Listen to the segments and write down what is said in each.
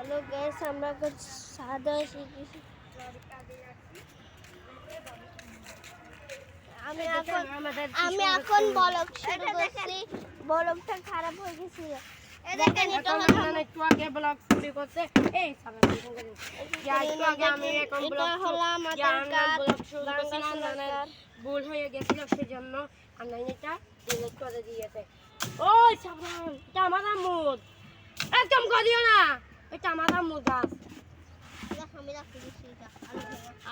Hello guys, আমরা সাদা শিখেছি। আমি এখন ব্লগ শুরু করছি। ব্লগটা খারাপ হয়ে গেছে। দেখেন এটা একটু আগে ব্লগ শুরু করতে এই আমি এখন ব্লগ হলো আমাদের ব্লগ শুরু করছিলাম, ভুল হয়ে গেছিল সেজন্য আমরা এটা ডিলিট করে দিয়েছে। ওই সাবধান, এটা আমার আম্মুদ, একদম করিও না, এটা আমার আম্মুদ গাছ।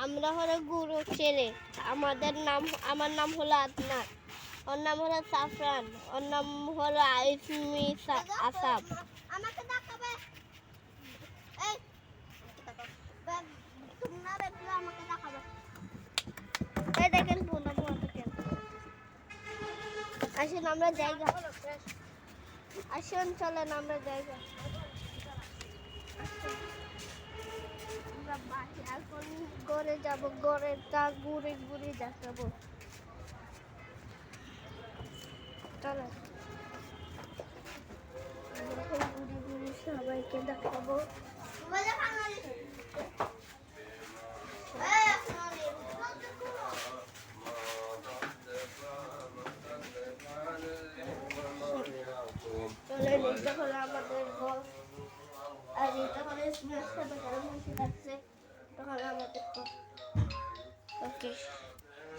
আমরা হলো গুরু ছেলে। আমার নাম হলো আদনান, ওর নাম হলো সাফরান, ওর নাম হলো আইসমি আসাব। আমাকে দেখাবে, এই তোমরা দেখলে আমাকে দেখাবে। এই দেখেন বোনা বোনা কেন। আসুন আমরা জায়গা, আসুন চলেন আমরা জায়গা। এখন ঘরে যাবো, ঘরে তা ঘুরে ঘুরে দেখাবো। চলো ঘুরে ঘুরে সবাইকে দেখাবো। চলে এটা হলো আমাদের ঘর, আর এটা হলো স্ম্যাশটা বেকার বসে থাকছে। তখন আমাদের ওকে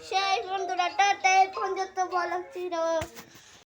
শেষ বন্ধুরা, টাটা। এখন যত বলা ছিল